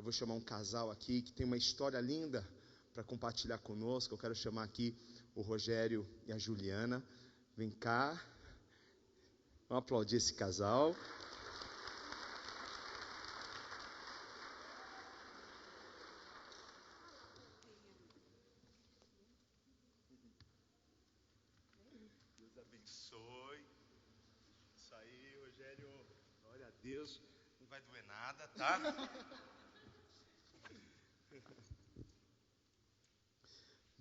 eu vou chamar um casal aqui que tem uma história linda para compartilhar conosco. Eu quero chamar aqui o Rogério e a Juliana. Vem cá. Vamos aplaudir esse casal. Deus abençoe. Isso aí, Rogério. Glória a Deus. Não vai doer nada, tá?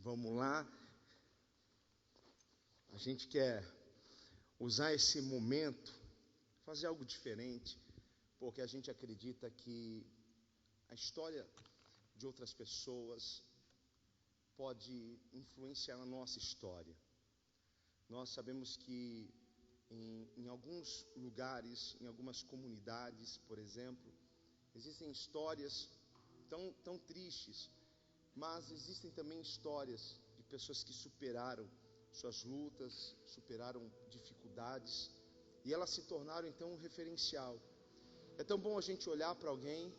Vamos lá. A gente quer usar esse momento, fazer algo diferente, porque a gente acredita que a história de outras pessoas pode influenciar a nossa história. Nós sabemos que em alguns lugares, em algumas comunidades, por exemplo, existem histórias tão tristes, mas existem também histórias de pessoas que superaram suas lutas, superaram dificuldades, e elas se tornaram então um referencial. É tão bom a gente olhar para alguém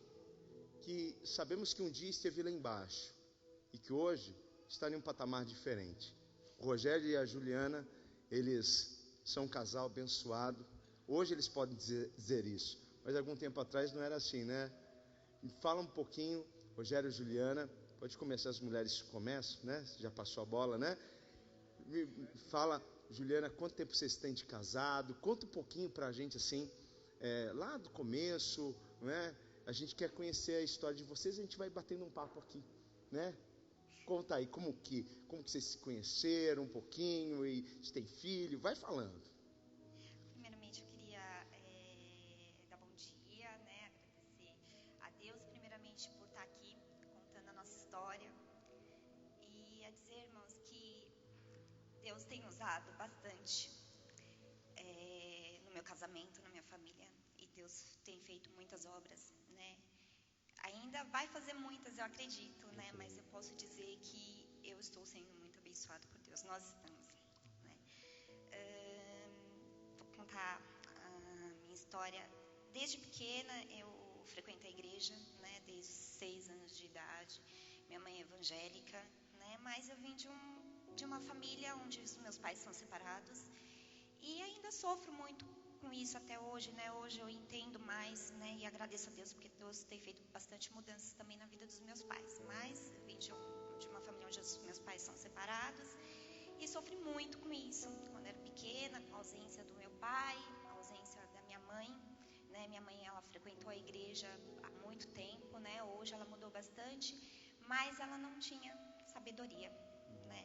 que sabemos que um dia esteve lá embaixo e que hoje está em um patamar diferente. O Rogério e a Juliana, eles são um casal abençoado. Hoje eles podem dizer isso, mas algum tempo atrás não era assim, né? Fala um pouquinho, Rogério e Juliana. Pode começar, as mulheres começam, né? Já passou a bola, né? Fala, Juliana, quanto tempo vocês têm de casado? Conta um pouquinho pra gente, assim, lá do começo, não é? A gente quer conhecer a história de vocês, a gente vai batendo um papo aqui, né? Conta aí, como que vocês se conheceram um pouquinho, e se tem filho, vai falando. Primeiramente, eu queria dar bom dia, né? Agradecer a Deus, primeiramente, por estar aqui contando a nossa história. E a dizer, irmãos, que Deus tem usado bastante no meu casamento, na minha família. E Deus tem feito muitas obras, né? Ainda vai fazer muitas, eu acredito, né? Mas eu posso dizer que eu estou sendo muito abençoado por Deus. Nós estamos, né? Vou contar a minha história. Desde pequena eu frequento a igreja, né? Desde 6 anos de idade. Minha mãe é evangélica, né? Mas eu vim de uma família onde os meus pais são separados. E ainda sofro muito com isso até hoje, né? Hoje eu entendo mais, né? E agradeço a Deus, porque Deus tem feito bastante mudanças também na vida dos meus pais. Mas eu vim de uma família onde os meus pais são separados e sofri muito com isso. Quando era pequena, com a ausência do meu pai, a ausência da minha mãe, né? Minha mãe, ela frequentou a igreja há muito tempo, né? Hoje ela mudou bastante, mas ela não tinha sabedoria, né?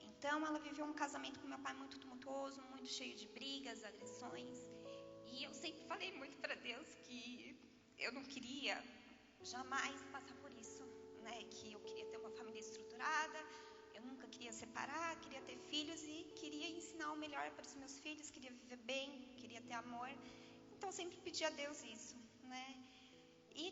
Então, ela viveu um casamento com meu pai muito tumultuoso, muito cheio de brigas, agressões. E eu sempre falei muito para Deus que eu não queria jamais passar por isso, né? Que eu queria ter uma família estruturada, eu nunca queria separar, queria ter filhos e queria ensinar o melhor para os meus filhos, queria viver bem, queria ter amor. Então, eu sempre pedi a Deus isso, né? E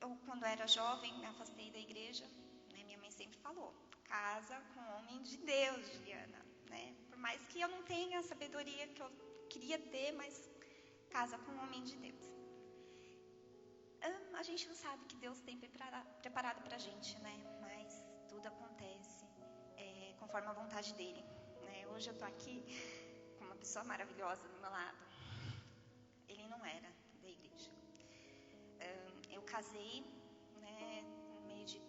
eu, quando era jovem, me afastei da igreja, né? Minha mãe sempre falou: casa com homem de Deus, Juliana, né? Por mais que eu não tenha a sabedoria que eu queria ter, mas casa com homem de Deus. A gente não sabe o que Deus tem preparado pra gente, né? Mas tudo acontece conforme a vontade dele, né? Hoje eu tô aqui com uma pessoa maravilhosa do meu lado. Ele não era da igreja. Eu casei, né, no meio de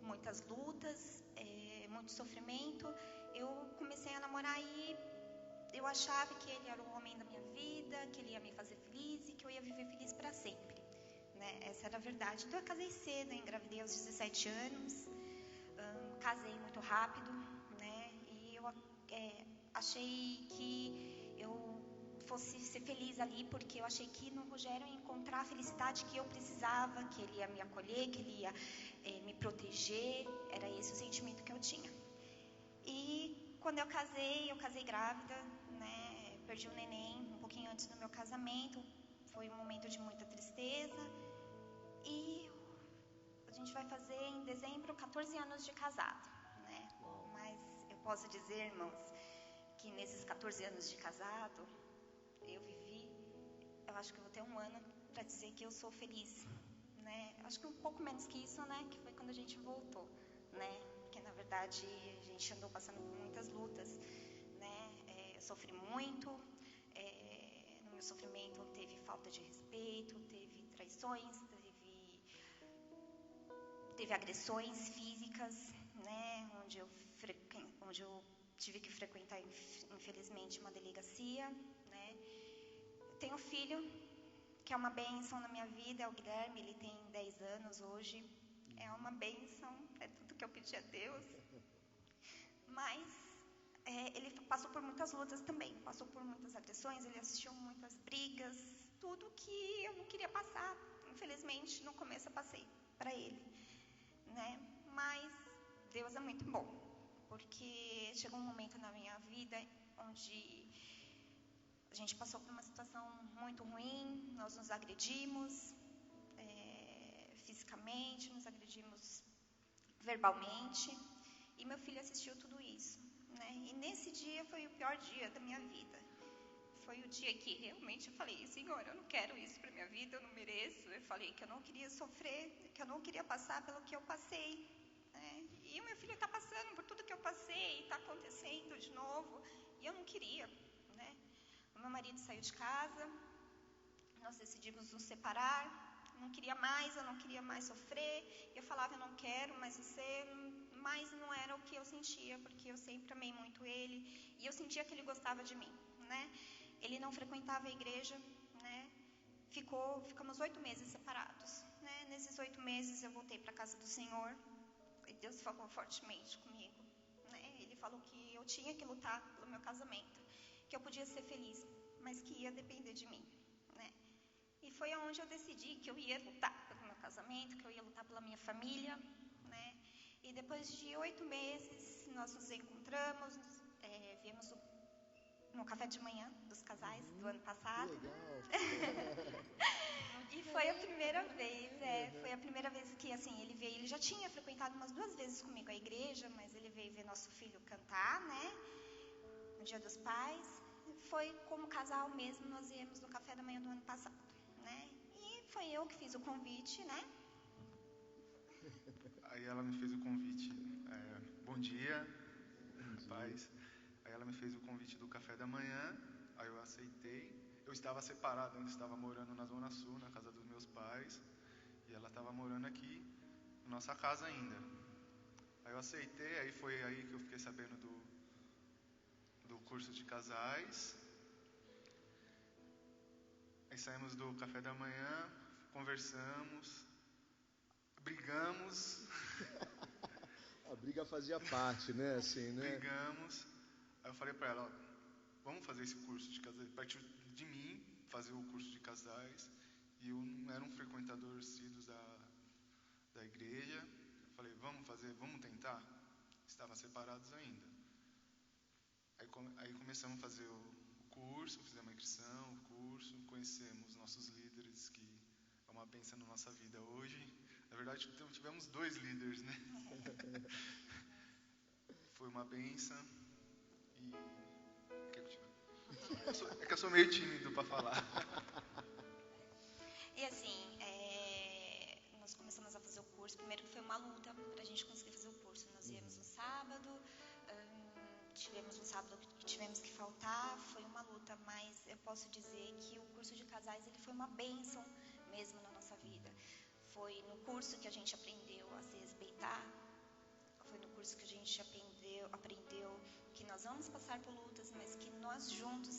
muitas lutas, muito sofrimento. Eu comecei a namorar e eu achava que ele era o homem da minha vida, que ele ia me fazer feliz e que eu ia viver feliz para sempre, né? Essa era a verdade. Então eu casei cedo, engravidei aos 17 anos, casei muito rápido, né? E eu achei que eu fosse ser feliz ali, porque eu achei que no Rogério eu ia encontrar a felicidade que eu precisava, que ele ia me acolher, que ele ia me proteger. Era esse o sentimento que eu tinha. E quando eu casei grávida, né? Perdi o neném um pouquinho antes do meu casamento. Foi um momento de muita tristeza. E a gente vai fazer em dezembro 14 anos de casado, né? Mas eu posso dizer, irmãos, que nesses 14 anos de casado eu acho que eu vou ter um ano para dizer que eu sou feliz, né? acho que um pouco menos que isso, né, que foi quando a gente voltou, né, porque na verdade a gente andou passando por muitas lutas, né, eu sofri muito, no meu sofrimento teve falta de respeito, teve traições, teve agressões físicas, né, onde eu tive que frequentar, infelizmente, uma delegacia, né. Eu tenho um filho que é uma bênção na minha vida, é o Guilherme, ele tem 10 anos hoje, é uma bênção, é tudo que eu pedi a Deus, mas ele passou por muitas lutas também, passou por muitas agressões, ele assistiu muitas brigas, tudo que eu não queria passar, infelizmente, no começo eu passei para ele, né, mas Deus é muito bom, porque chegou um momento na minha vida onde a gente passou por uma situação muito ruim, nós nos agredimos fisicamente, nos agredimos verbalmente, e meu filho assistiu tudo isso, né? E nesse dia foi o pior dia da minha vida. Foi o dia que realmente eu falei, Senhor, eu não quero isso para minha vida, eu não mereço. Eu falei que eu não queria sofrer, que eu não queria passar pelo que eu passei, né? E o meu filho está passando por tudo que eu passei, está acontecendo de novo, e eu não queria, né? O meu marido saiu de casa, nós decidimos nos separar, não queria mais, eu não queria mais sofrer, eu falava, eu não quero mais você, mas não era o que eu sentia, porque eu sempre amei muito ele, e eu sentia que ele gostava de mim, né? Ele não frequentava a igreja, né? Ficamos 8 meses separados, né? Nesses 8 meses eu voltei para a casa do Senhor, e Deus falou fortemente comigo, né? Ele falou que eu tinha que lutar pelo meu casamento, que eu podia ser feliz, mas que ia depender de mim, né? E foi onde eu decidi que eu ia lutar pelo meu casamento, que eu ia lutar pela minha família, né? E depois de 8 meses, nós nos encontramos, viemos no café de manhã dos casais do ano passado. E foi a primeira vez, foi a primeira vez que, assim, ele veio, ele já tinha frequentado umas 2 vezes comigo a igreja, mas ele veio ver nosso filho cantar, né? No Dia dos Pais. Foi como casal mesmo, nós viemos no café da manhã do ano passado, né? E foi eu que fiz o convite, né? Aí ela me fez o convite, bom dia, paz. Aí ela me fez o convite do café da manhã, aí eu aceitei. Eu estava separado, ainda estava morando na Zona Sul, na casa dos meus pais, e ela estava morando aqui, na nossa casa ainda. Aí eu aceitei, aí foi aí que eu fiquei sabendo do curso de casais. Aí saímos do café da manhã, conversamos, brigamos. A briga fazia parte, né? Assim, né? Brigamos. Aí eu falei pra ela, ó, vamos fazer esse curso de casais. Partiu de mim fazer o curso de casais. E eu não era um frequentador assíduo da igreja. Eu falei, vamos tentar? Estavam separados ainda. Aí começamos a fazer o curso, fizemos a inscrição, o curso, conhecemos nossos líderes, que é uma bênção na nossa vida hoje. Na verdade, tivemos 2 líderes, né? Foi uma bênção. É que eu sou meio tímido para falar. E assim, nós começamos a fazer o curso. Primeiro foi uma luta para a gente conseguir fazer o curso. Nós íamos no sábado, tivemos um sábado que tivemos que faltar. Foi uma luta, mas eu posso dizer que o curso de casais ele foi uma bênção mesmo na nossa vida. Foi no curso que a gente aprendeu a se respeitar. Foi no curso que a gente aprendeu que nós vamos passar por lutas, mas que nós juntos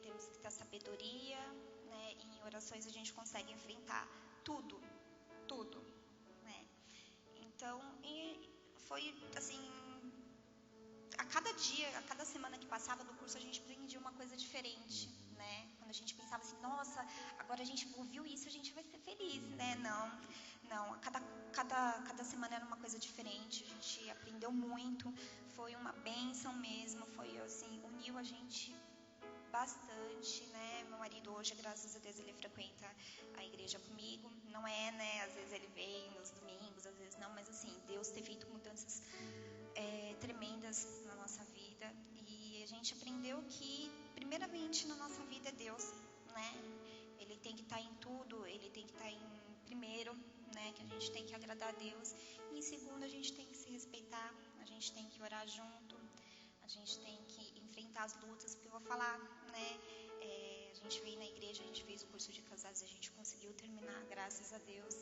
temos que ter sabedoria, né? E em orações a gente consegue enfrentar tudo, né? Então, foi assim, a cada dia, a cada semana que passava do curso a gente aprendia uma coisa diferente, né? Quando a gente pensava assim, nossa, agora a gente ouviu isso, a gente vai ser feliz, né? Não, cada semana era uma coisa diferente, a gente aprendeu muito, foi uma bênção mesmo, foi assim, uniu a gente bastante, né? Meu marido hoje, graças a Deus, ele frequenta a igreja comigo, não é, né? Às vezes ele vem nos domingos, às vezes não, mas assim, Deus tem feito mudanças tremendas na nossa vida, e a gente aprendeu que, primeiramente, na nossa vida é Deus, né? Ele tem que estar em tudo, ele tem que estar em primeiro, Que a gente tem que agradar a Deus. E em segundo, a gente tem que se respeitar, a gente tem que orar junto, a gente tem que enfrentar as lutas, porque eu vou falar, né? A gente veio na igreja, a gente fez o curso de casais, a gente conseguiu terminar, graças a Deus,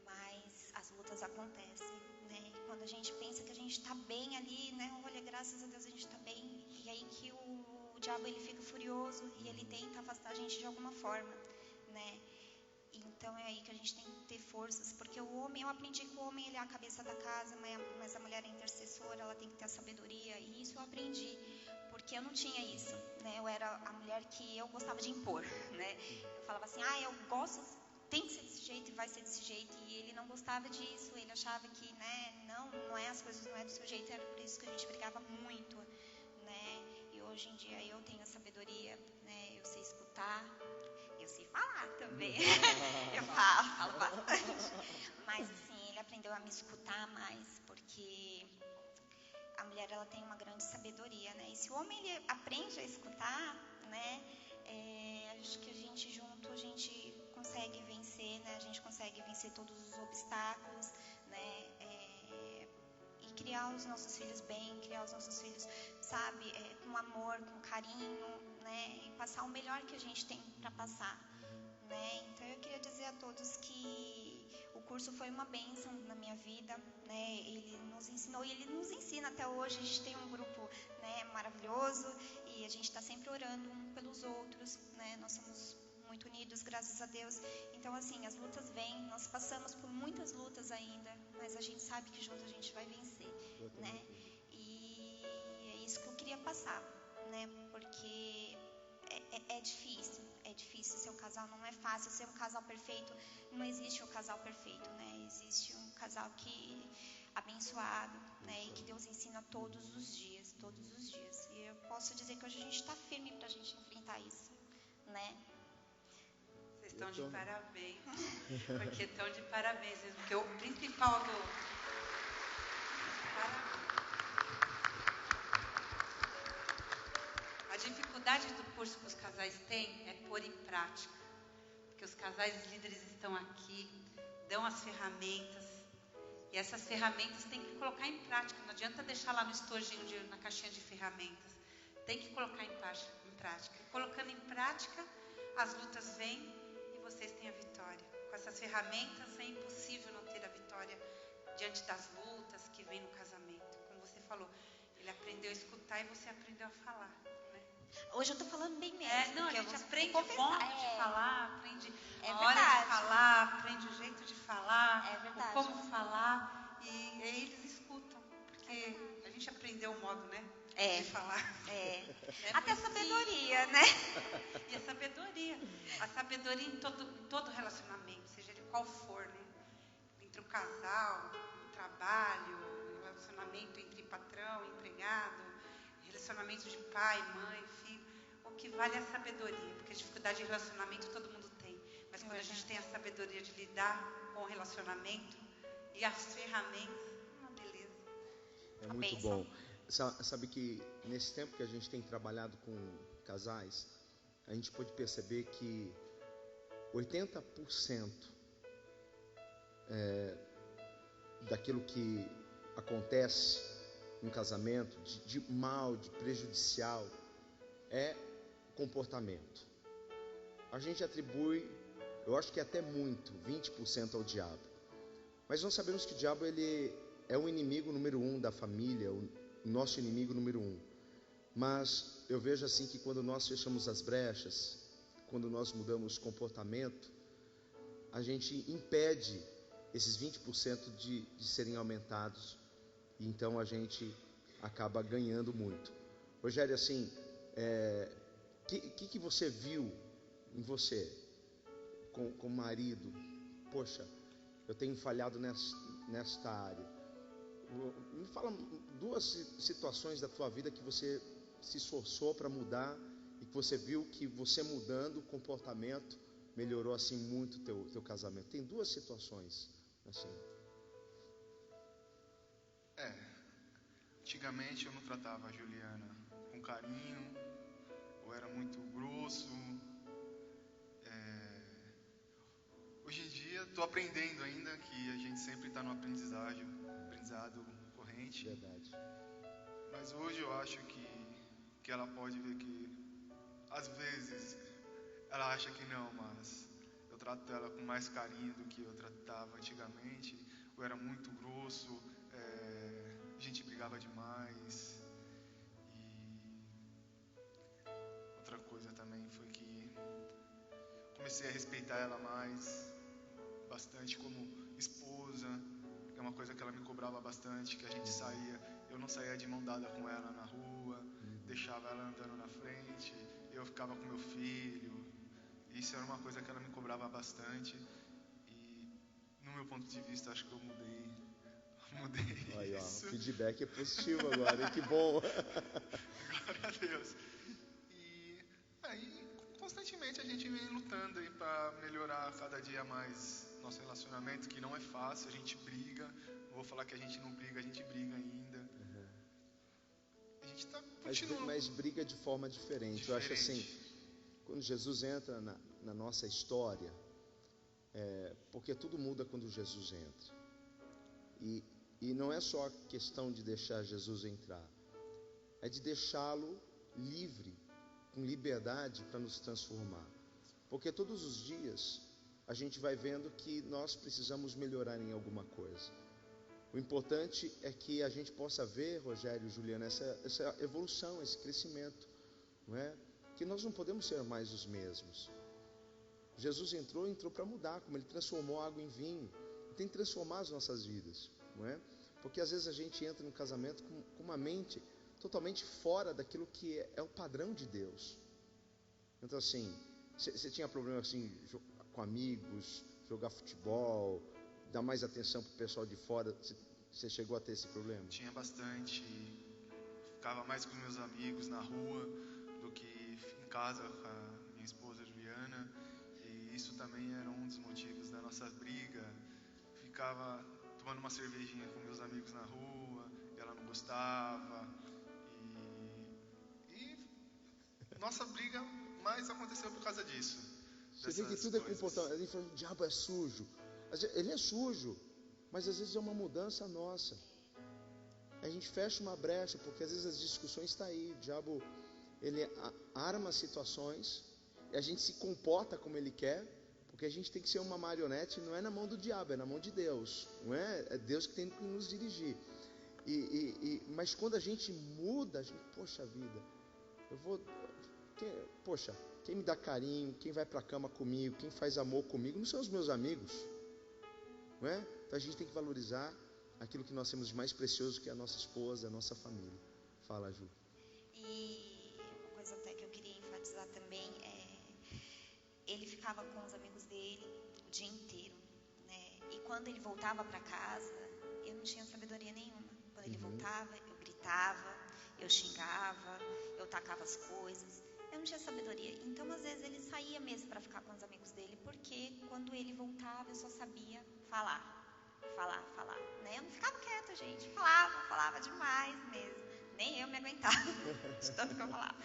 mas as lutas acontecem, né? Quando a gente pensa que a gente está bem ali, né? Olha, graças a Deus a gente está bem, e aí que o diabo ele fica furioso e ele tenta afastar a gente de alguma forma, né? Então é aí que a gente tem que ter forças, porque o homem, eu aprendi que o homem ele é a cabeça da casa, mas a mulher é intercessora, ela tem que ter a sabedoria, e isso eu aprendi, porque eu não tinha isso, né? Eu era a mulher que eu gostava de impor, né? Eu falava assim, eu gosto, tem que ser desse jeito e vai ser desse jeito, e ele não gostava disso, ele achava que, né, não é, as coisas não é do seu jeito, era por isso que a gente brigava muito, né? E hoje em dia eu tenho a sabedoria, né? Eu sei escutar, eu sei falar também, eu falo bastante, mas assim, ele aprendeu a me escutar mais, porque a mulher ela tem uma grande sabedoria, né? E se o homem ele aprende a escutar, né? Acho que a gente junto a gente consegue vencer, né? A gente consegue vencer todos os obstáculos, né? E criar os nossos filhos bem, criar os nossos filhos, sabe? Com amor, com carinho, né? E passar o melhor que a gente tem para passar, né? Então eu queria dizer a todos que o curso foi uma bênção na minha vida, né? Ele nos ensinou e ele nos ensina até hoje. A gente tem um grupo, né, maravilhoso e a gente está sempre orando um pelos outros, né? Nós somos muito unidos, graças a Deus. Então assim, as lutas vêm, nós passamos por muitas lutas ainda, mas a gente sabe que junto a gente vai vencer, né? E é isso que eu queria passar, né? Porque é difícil ser um casal, não é fácil ser um casal perfeito, não existe um casal perfeito, né? Existe um casal que abençoado, né? E que Deus ensina todos os dias, e eu posso dizer que hoje a gente está firme para a gente enfrentar isso, né? Vocês estão de parabéns, porque estão de parabéns mesmo, porque o principal do... A dificuldade do curso que os casais têm é pôr em prática, porque os casais líderes estão aqui, dão as ferramentas, e essas ferramentas tem que colocar em prática, não adianta deixar lá no estojinho, na caixinha de ferramentas, tem que colocar em prática. E colocando em prática, as lutas vêm e vocês têm a vitória. Com essas ferramentas é impossível não ter a vitória diante das lutas que vem no casamento. Como você falou, ele aprendeu a escutar e você aprendeu a falar. Hoje eu tô falando bem mesmo. A gente aprende o modo de falar, aprende a hora de falar, aprende o jeito de falar, o como falar, e eles escutam, porque a gente aprendeu o modo, né, de falar. Até a sabedoria, né? E a sabedoria em todo relacionamento, seja ele qual for, né, entre o casal, o trabalho, o relacionamento entre patrão, empregado, relacionamento de pai, mãe, filho, o que vale é a sabedoria, porque a dificuldade de relacionamento todo mundo tem, mas quando a gente tem a sabedoria de lidar com o relacionamento e as ferramentas, uma beleza. É muito bom. Sabe que nesse tempo que a gente tem trabalhado com casais, a gente pode perceber que 80% daquilo que acontece no casamento, de mal, de prejudicial, é comportamento. A gente atribui, eu acho que até muito, 20% ao diabo. Mas nós sabemos que o diabo ele é o inimigo número 1 da família, o nosso inimigo número 1. Mas eu vejo assim que quando nós fechamos as brechas, quando nós mudamos comportamento, a gente impede esses 20% de serem aumentados. E então a gente acaba ganhando muito. Rogério, assim, que você viu em você, com marido? Poxa, eu tenho falhado nesta área. Me fala 2 situações da tua vida que você se esforçou para mudar e que você viu que você mudando o comportamento melhorou assim muito o teu casamento. Tem 2 situações assim. Antigamente eu não tratava a Juliana com carinho, eu era muito grosso. Hoje em dia dia. Estou aprendendo ainda, que a gente sempre está no aprendizado corrente. Verdade. Mas hoje eu acho que ela pode ver que, às vezes, ela acha que não, mas eu trato ela com mais carinho do que eu tratava antigamente. Eu era muito grosso, a gente brigava demais. E outra coisa também foi que comecei a respeitar ela mais, bastante como esposa. É uma coisa que ela me cobrava bastante, que a gente saía, eu não saía de mão dada com ela na rua, deixava ela andando na frente, eu ficava com meu filho. Isso era uma coisa que ela me cobrava bastante. E, no meu ponto de vista, acho que eu mudei Aí, isso. O feedback é positivo agora, hein? Que bom. Glória a Deus. E aí, constantemente a gente vem lutando aí para melhorar cada dia mais nosso relacionamento, que não é fácil, a gente briga. Não vou falar que a gente não briga, a gente briga ainda. A gente tá continuando. Mas briga de forma diferente. Eu acho assim, quando Jesus entra na nossa história, porque tudo muda quando Jesus entra. E não é só a questão de deixar Jesus entrar, é de deixá-lo livre, com liberdade para nos transformar. Porque todos os dias a gente vai vendo que nós precisamos melhorar em alguma coisa. O importante é que a gente possa ver, Rogério e Juliana, essa evolução, esse crescimento, não é? Que nós não podemos ser mais os mesmos. Jesus entrou para mudar, como Ele transformou a água em vinho. Ele tem que transformar as nossas vidas, não é? Porque às vezes a gente entra no casamento com uma mente totalmente fora daquilo que é o padrão de Deus. Então assim, você tinha problema assim com amigos, jogar futebol, dar mais atenção para o pessoal de fora? Você chegou a ter esse problema? Tinha bastante. Ficava mais com meus amigos na rua do que em casa com a minha esposa Juliana. E isso também era um dos motivos da nossa briga. Ficava tomando uma cervejinha com meus amigos na rua, e ela não gostava. E nossa briga mais aconteceu por causa disso. Você vê que tudo é comportamento. Ele fala, o diabo é sujo. Ele é sujo, mas às vezes é uma mudança nossa. A gente fecha uma brecha, porque às vezes as discussões estão aí. O diabo, ele arma situações, e a gente se comporta como ele quer, porque a gente tem que ser uma marionete, não é na mão do diabo, é na mão de Deus. Não é? É Deus que tem que nos dirigir. Mas quando a gente muda, a gente, poxa vida, quem me dá carinho, quem vai para a cama comigo, quem faz amor comigo, não são os meus amigos, não é? Então a gente tem que valorizar aquilo que nós temos de mais precioso, que é a nossa esposa, a nossa família. Fala, Ju. E uma coisa até que eu queria enfatizar também ele ficava com os amigos dele o dia inteiro, né? E quando ele voltava para casa, eu não tinha sabedoria nenhuma. Quando ele voltava, eu gritava, eu xingava, eu tacava as coisas. Eu não tinha sabedoria. Então, às vezes, ele saía mesmo para ficar com os amigos dele, porque quando ele voltava, eu só sabia falar, né? Eu não ficava quieta, gente. Falava demais mesmo. Nem eu me aguentava de tanto que eu falava.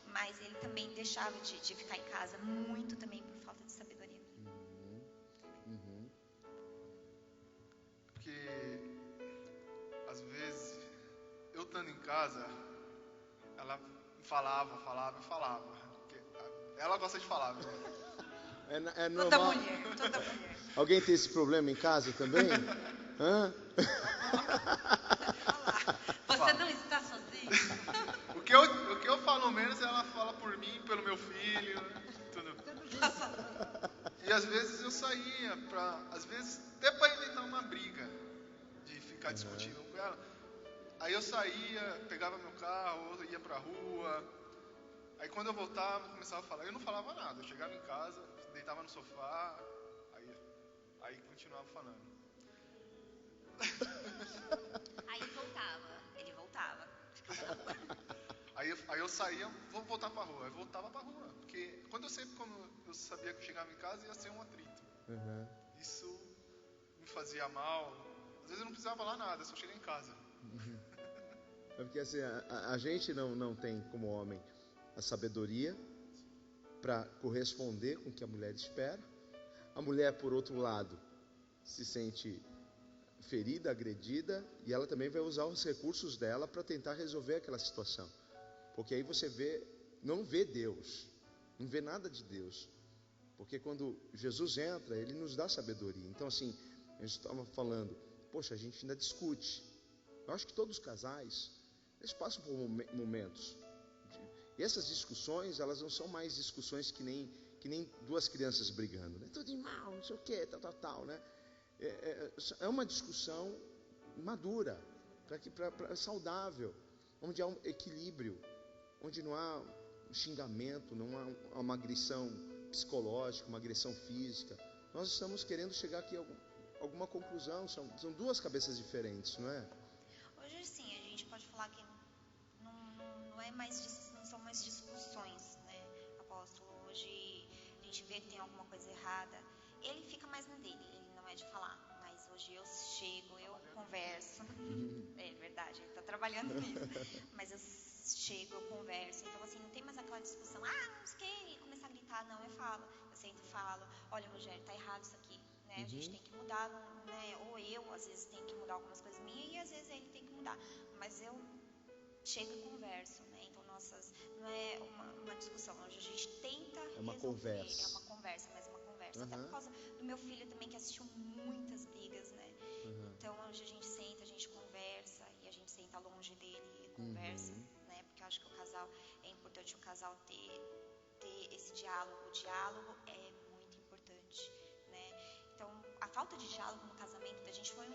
Mas ele também deixava de ficar em casa muito também por falta de sabedoria. Porque, às vezes, eu estando em casa, ela falava. Porque ela gosta de falar, viu? É normal. Toda mulher. Alguém tem esse problema em casa também? Hã? Você não está sozinho? O que eu falo menos, ela fala por mim, pelo meu filho, tudo. E às vezes eu saía até para inventar uma briga, de ficar discutindo com ela. Aí eu saía, pegava meu carro, ia pra rua. Aí quando eu voltava, começava a falar. Eu não falava nada, eu chegava em casa, deitava no sofá, aí continuava falando. Aí ele voltava, ficava na rua. Aí eu saía, vou voltar pra rua. Aí voltava pra rua. Porque quando eu sabia que eu chegava em casa, ia ser um atrito. Isso me fazia mal. Às vezes eu não precisava falar nada, só chegar em casa. É porque assim, a gente não tem como homem a sabedoria para corresponder com o que a mulher espera. A mulher, por outro lado, se sente ferida, agredida, e ela também vai usar os recursos dela para tentar resolver aquela situação. Porque aí você não vê Deus, não vê nada de Deus. Porque quando Jesus entra, Ele nos dá sabedoria. Então assim, a gente estava falando, poxa, a gente ainda discute. Eu acho que todos os casais, eles passam por momentos. E essas discussões, elas não são mais discussões que nem duas crianças brigando, né? Tudo mal, não sei o que, tal, né? É uma discussão madura, saudável, onde há um equilíbrio, onde não há um xingamento, não há uma agressão psicológica, uma agressão física. Nós estamos querendo chegar aqui a alguma conclusão. São duas cabeças diferentes, não é? Hoje sim, a gente pode falar que não são mais discussões, né, apóstolo? Hoje a gente vê que tem alguma coisa errada, ele fica mais no dele, ele não é de falar, mas hoje eu chego, eu converso, é verdade, ele está trabalhando nisso, mas eu chego, eu converso, então assim, não tem mais aquela discussão, não sei o que, e começar a gritar, não, eu sento e falo, olha Rogério, está errado isso aqui, né, a gente tem que mudar, né, ou eu às vezes tenho que mudar algumas coisas minhas, e às vezes ele tem que mudar, mas eu chego e converso, né, então não é uma discussão, hoje a gente tenta resolver, conversa. É uma conversa, mas uma conversa, até por causa do meu filho também, que assistiu muitas brigas, né, então hoje a gente senta, a gente conversa, e a gente senta longe dele e conversa, né, porque eu acho que é importante o casal ter esse diálogo. O diálogo é muito importante, né? Então, a falta de diálogo no casamento da gente foi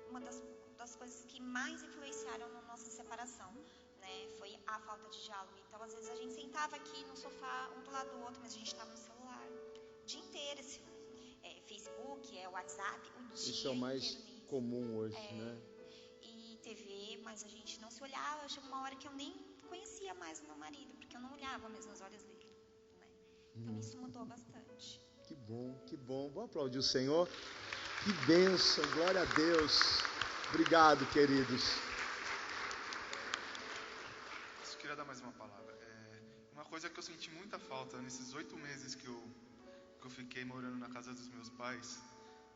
uma das coisas que mais influenciaram na nossa separação, né? Foi a falta de diálogo. Então, às vezes a gente sentava aqui no sofá, um do lado do outro, mas a gente estava no celular o dia inteiro, Facebook, WhatsApp, o dia Isso é o mais inteiro comum hoje, né? E TV, mas a gente não se olhava. Chegou uma hora que eu nem conhecia mais o meu marido, porque eu não olhava mesmo nos olhos dele, né? Então isso mudou bastante. Que bom, que bom. Vamos aplaudir o Senhor. Que bênção, glória a Deus. Obrigado, queridos. Eu queria dar mais uma palavra. Uma coisa que eu senti muita falta nesses 8 meses que eu fiquei morando na casa dos meus pais,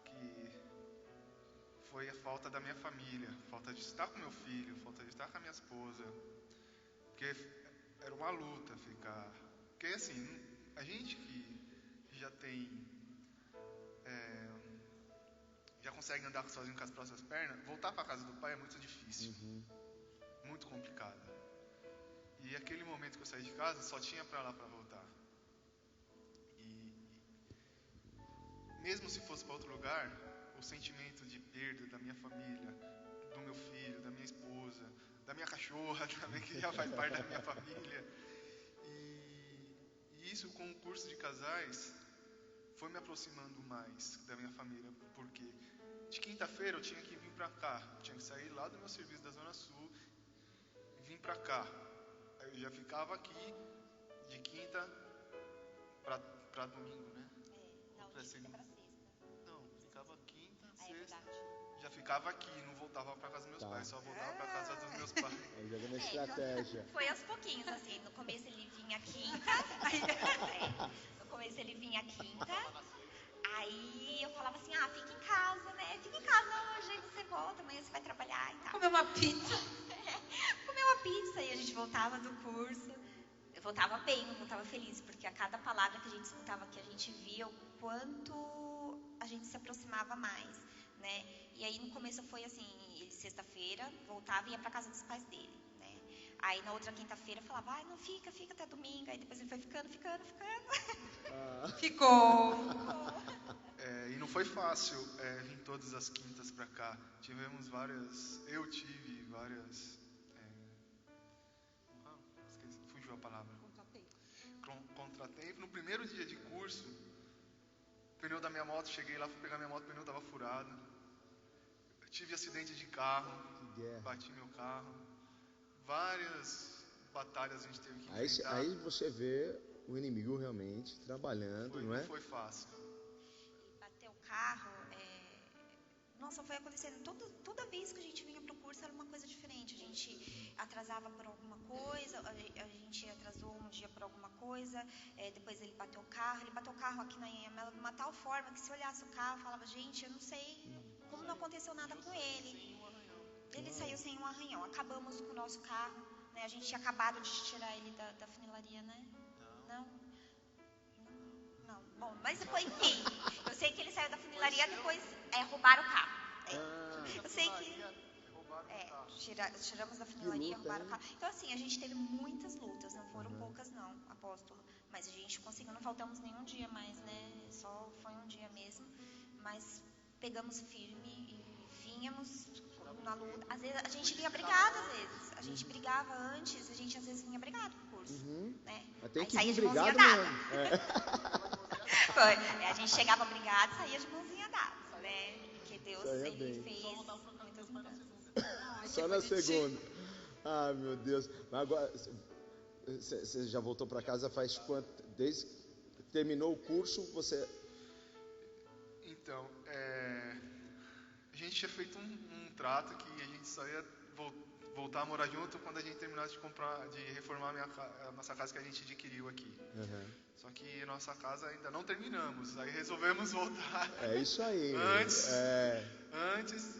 que foi a falta da minha família, falta de estar com meu filho, falta de estar com a minha esposa, porque era uma luta ficar, porque assim, a gente que já tem, já consegue andar sozinho com as próprias pernas, voltar para a casa do pai é muito difícil, muito complicado, e aquele momento que eu saí de casa, só tinha para lá para voltar, e mesmo se fosse para outro lugar, o sentimento de perda da minha família, do meu filho, da minha esposa, da minha cachorra também, que já faz parte da minha família. E isso com o curso de casais foi me aproximando mais da minha família, porque de quinta-feira eu tinha que vir para cá, eu tinha que sair lá do meu serviço da Zona Sul e vir para cá. Aí eu já ficava aqui de quinta para domingo, né? Não, de quinta para sexta. Não, ficava quinta, É sexta, verdade. já ficava aqui, não voltava para casa dos meus pais, só voltava para casa dos meus pais. Aí joga uma estratégia. Foi aos pouquinhos, assim, no começo ele vinha quinta, no começo ele vinha quinta, aí eu falava assim, fica em casa, né, fica em casa hoje, aí você volta, amanhã você vai trabalhar e tal. Comer uma pizza. Comer uma pizza, e a gente voltava do curso, eu voltava bem, eu voltava feliz, porque a cada palavra que a gente escutava aqui, a gente via o quanto a gente se aproximava mais, né, e aí no começo foi assim, ele sexta-feira voltava e ia para casa dos pais dele, né, aí na outra quinta-feira eu falava, não, fica até domingo, aí depois ele foi ficando. Ficou. E não foi fácil vir todas as quintas para cá. Eu tive várias, fugiu a palavra. Contratempo. No primeiro dia de curso, o pneu da minha moto, cheguei lá, fui pegar minha moto, o pneu estava furado. Eu tive acidente de carro, bati meu carro. Várias batalhas a gente teve que enfrentar. Aí você vê o inimigo realmente trabalhando, não é? Não foi fácil. E bater o carro, nós transformação foi acontecendo. Toda vez que a gente vinha para o curso era uma coisa diferente. A gente atrasava por alguma coisa, a gente atrasou um dia por alguma coisa, depois ele bateu o carro. Ele bateu o carro aqui na Anhanguera de uma tal forma que se olhasse o carro, falava, gente, eu não sei como não aconteceu nada com ele. Ele saiu sem um arranhão. Acabamos com o nosso carro, né? A gente tinha acabado de tirar ele da funilaria, né? Não. Bom, mas enfim, eu sei que ele saiu da funilaria, depois roubaram o carro. Eu sei que tiramos da funilaria, roubaram o carro. Então assim, a gente teve muitas lutas, não foram poucas não, apóstolo. Mas a gente conseguiu, não faltamos nenhum dia mais, né? Só foi um dia mesmo. Mas pegamos firme e vínhamos na luta. Às vezes a gente vinha brigado, às vezes. A gente brigava antes, a gente às vezes vinha brigado pro curso. Né? Tem aí que saía vir de mãozinha brigado dada. Foi. A gente chegava brigado e saía de mãozinha dada, né? Porque Deus, ele fez muitas mudanças. Só na segunda. Ah, meu Deus. Mas agora, você já voltou para casa faz quanto? Desde que terminou o curso, você... Então, a gente tinha feito um trato que a gente só ia voltar a morar junto quando a gente terminasse de reformar a nossa casa que a gente adquiriu aqui. Só que a nossa casa ainda não terminamos, aí resolvemos voltar. É isso aí. Antes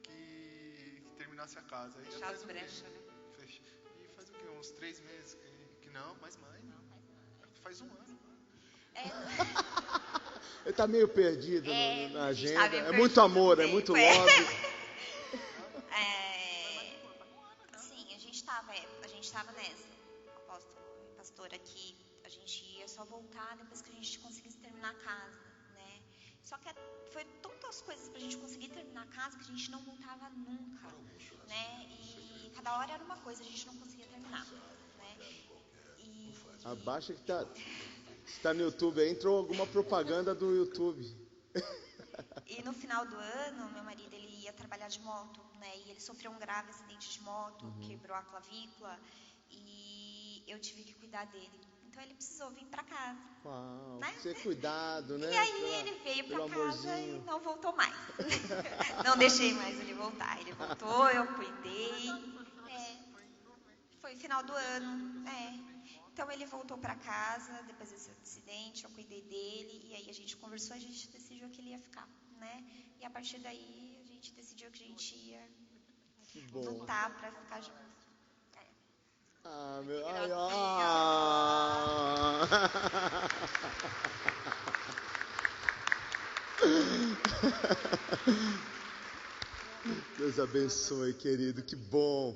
que terminasse a casa. Aí Fechar as brechas, né? E faz o quê? Uns 3 meses que não, mais. Faz um ano. Ele está meio perdido na agenda. Tá é muito amor, é muito love. Sim, a gente estava nessa, apóstolo e pastora, que a gente ia só voltar depois que a gente conseguisse terminar a casa, né? Só que foi tantas coisas pra gente conseguir terminar a casa que a gente não voltava nunca, né? E cada hora era uma coisa, a gente não conseguia terminar, né? Abaixa que tá no YouTube aí, entrou alguma propaganda do YouTube. E no final do ano, meu marido, ele ia trabalhar de moto, né? E ele sofreu um grave acidente de moto, quebrou a clavícula e eu tive que cuidar dele. Então ele precisou vir para casa. Uau, né? ser cuidado, né? E aí ele veio para casa e não voltou mais. Não deixei mais ele voltar. Ele voltou, eu cuidei. Foi final do ano, Então ele voltou para casa depois desse acidente, eu cuidei dele e aí a gente conversou, a gente decidiu que ele ia ficar, né? E a partir daí a gente decidiu que a gente ia lutar para ficar junto. Ah, meu... Deus abençoe, querido, que bom.